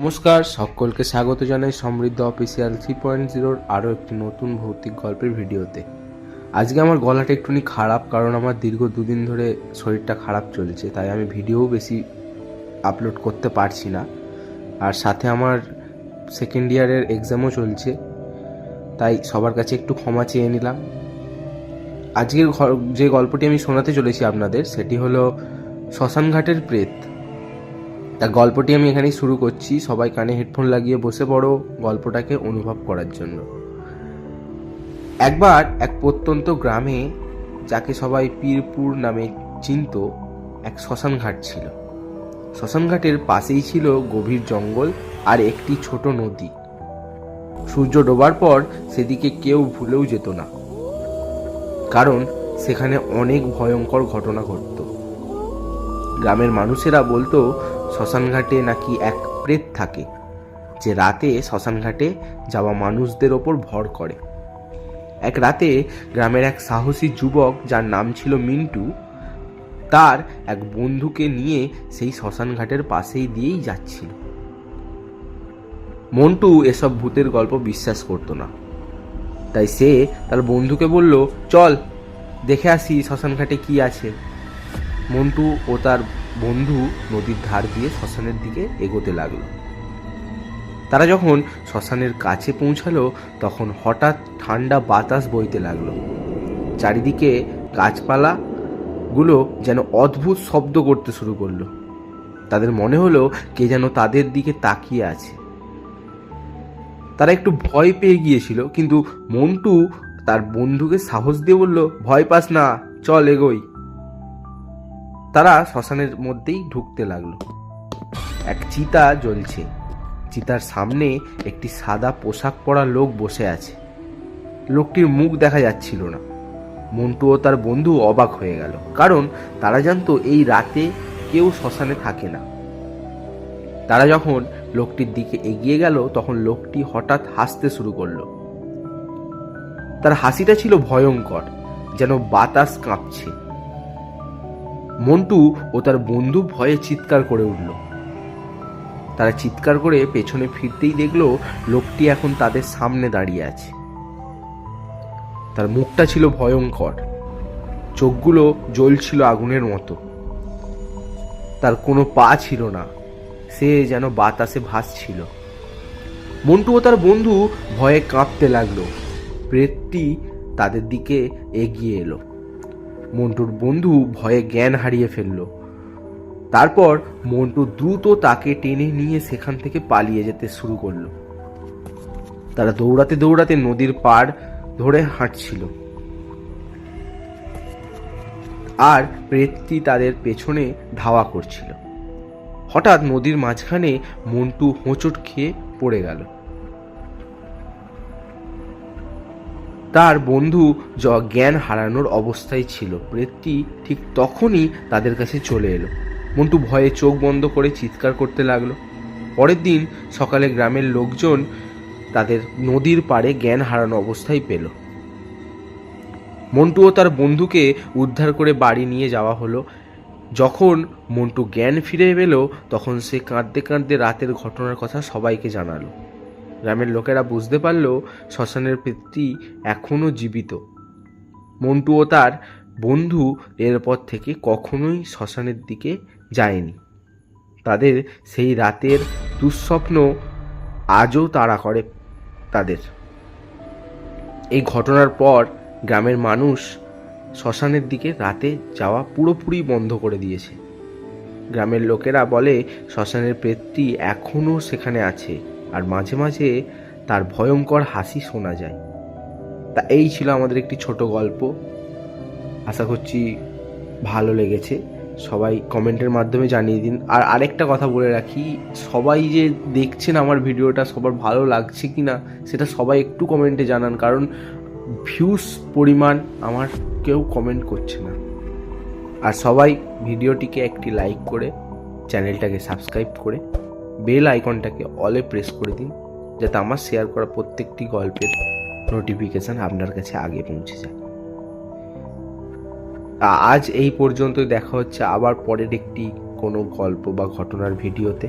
নমস্কার, সকলকে স্বাগত জানাই সমৃদ্ধ অফিসিয়াল 3.0 আরও একটি নতুন ভৌতিক গল্পের ভিডিওতে। আজকে আমার গলাটা একটুখানি খারাপ, কারণ আমার দীর্ঘ দুদিন ধরে শরীরটা খারাপ চলছে, তাই আমি ভিডিও বেশি আপলোড করতে পারছি না। আর সাথে আমার সেকেন্ড ইয়ারের এক্সামও চলছে, তাই সবার কাছে একটু ক্ষমা চেয়ে নিলাম। আজকের যে গল্পটি আমি শোনাতে চলেছি আপনাদের, সেটি হলো শ্মশানঘাটের প্রেত। তা গল্পটি আমি এখানেই শুরু করছি। সবাই কানে হেডফোন লাগিয়ে বসে পড়ো গল্পটাকে অনুভব করার জন্য। একবার এক প্রত্যন্ত গ্রামে, যাকে সবাই পীরপুর নামে চিনত, এক শ্মশানঘাট ছিল। শ্মশানঘাটের পাশেই ছিল গভীর জঙ্গল আর একটি ছোট নদী। সূর্য ডোবার পর সেদিকে কেউ ভুলেও যেত না, কারণ সেখানে অনেক ভয়ঙ্কর ঘটনা ঘটত। গ্রামের মানুষেরা বলতো শ্মশানঘাটে নাকি এক প্রেত থাকে, যে রাতে শ্মশানঘাটে যাওয়া মানুষদের ওপর ভর করে। এক রাতে গ্রামের এক সাহসী যুবক, যার নাম ছিল মিন্টু, তার এক বন্ধুকে নিয়ে সেই শ্মশানঘাটের পাশেই দিয়েই যাচ্ছিল। মন্টু এসব ভূতের গল্প বিশ্বাস করত না, তাই সে তার বন্ধুকে বলল, চল দেখে আসি শ্মশানঘাটে কি আছে। মন্টু ও তার বন্ধু নদীর ধার দিয়ে শ্মশানের দিকে এগোতে লাগলো। তারা যখন শ্মশানের কাছে পৌঁছালো, তখন হঠাৎ ঠান্ডা বাতাস বইতে লাগলো। চারিদিকে গাছপালাগুলো যেন অদ্ভুত শব্দ করতে শুরু করলো। তাদের মনে হলো কে যেন তাদের দিকে তাকিয়ে আছে। তারা একটু ভয় পেয়ে গিয়েছিল, কিন্তু মন্টু তার বন্ধুকে সাহস দিয়ে বলল, ভয় পাস না, চল এগোই। তারা শ্মশানের মধ্যেই ঢুকতে লাগলো। এক চিতা জ্বলছে। চিতার সামনে একটি সাদা পোশাক পরা লোক বসে আছে। লোকটির মুখ দেখা যাচ্ছিল না। মন্টু ও তার বন্ধু অবাক হয়ে গেল, কারণ তারা জানতো এই রাতে কেউ শ্মশানে থাকে না। তারা যখন লোকটির দিকে এগিয়ে গেল, তখন লোকটি হঠাৎ হাসতে শুরু করলো। তার হাসিটা ছিল ভয়ঙ্কর, যেন বাতাস কাঁপছে। মন্টু ও তার বন্ধু ভয়ে চিৎকার করে উঠল। তারা চিৎকার করে পেছনে ফিরতেই দেখলো লোকটি এখন তাদের সামনে দাঁড়িয়ে আছে। তার মুখটা ছিল ভয়ঙ্কর, চোখগুলো জ্বলছিল আগুনের মতো। তার কোনো পা ছিল না, সে যেন বাতাসে ভাসছিল। মন্টু ও তার বন্ধু ভয়ে কাঁপতে লাগলো। প্রেতটি তাদের দিকে এগিয়ে এলো। মন্টুর বন্ধু ভয়ে জ্ঞান হারিয়ে ফেলল। তারপর মন্টু দ্রুত তাকে টেনে নিয়ে সেখান থেকে পালিয়ে যেতে শুরু করলো। তারা দৌড়াতে দৌড়াতে নদীর পাড় ধরে হাঁটছিল, আর প্রেতটি তাদের পেছনে ধাওয়া করছিল। হঠাৎ নদীর মাঝখানে মন্টু হোঁচট খেয়ে পড়ে গেল। তার বন্ধু জ্ঞান হারানোর অবস্থায় ছিল। প্রেতটি ঠিক তখনই তাদের কাছে চলে এলো। মন্টু ভয়ে চোখ বন্ধ করে চিৎকার করতে লাগলো। পরের দিন সকালে গ্রামের লোকজন তাদের নদীর পাড়ে জ্ঞান হারানো অবস্থায় পেল। মন্টু ও তার বন্ধুকে উদ্ধার করে বাড়ি নিয়ে যাওয়া হলো। যখন মন্টু জ্ঞান ফিরে পেল, তখন সে কাঁদতে কাঁদতে রাতের ঘটনার কথা সবাইকে জানালো। গ্রামের লোকেরা বুঝতে পারল শ্মশানের প্রেতটি এখনো জীবিত। মন্টু ও তার বন্ধু এরপর থেকে কখনোই শ্মশানের দিকে যায়নি। তাদের সেই রাতের দুঃস্বপ্ন আজও তাড়া করে তাদের। এই ঘটনার পর গ্রামের মানুষ শ্মশানের দিকে রাতে যাওয়া পুরোপুরি বন্ধ করে দিয়েছে। গ্রামের লোকেরা বলে শ্মশানের প্রেতটি এখনও সেখানে আছে, আর মাঝে মাঝে তার ভয়ঙ্কর হাসি শোনা যায়। তা এই ছিল আমাদের একটি ছোট গল্প। আশা করছি ভালো লেগেছে। সবাই কমেন্টের মাধ্যমে জানিয়ে দিন। আর আরেকটা কথা বলে রাখি, সবাই যে দেখছেন আমার ভিডিওটা, সবার ভালো লাগছে কি না সেটা সবাই একটু কমেন্টে জানান, কারণ ভিউস পরিমাণ আমার কেউ কমেন্ট করছে না। আর সবাই ভিডিওটিকে একটি লাইক করে, চ্যানেলটাকে সাবস্ক্রাইব করে, বেল আইকনটাকে অলে প্রেস করে দিন, যাতে আমার শেয়ার করা প্রত্যেকটি গল্পের নোটিফিকেশান আপনার কাছে আগে পৌঁছে যায়। আজ এই পর্যন্ত। দেখা হচ্ছে আবার পরের একটি কোনো গল্প বা ঘটনার ভিডিওতে।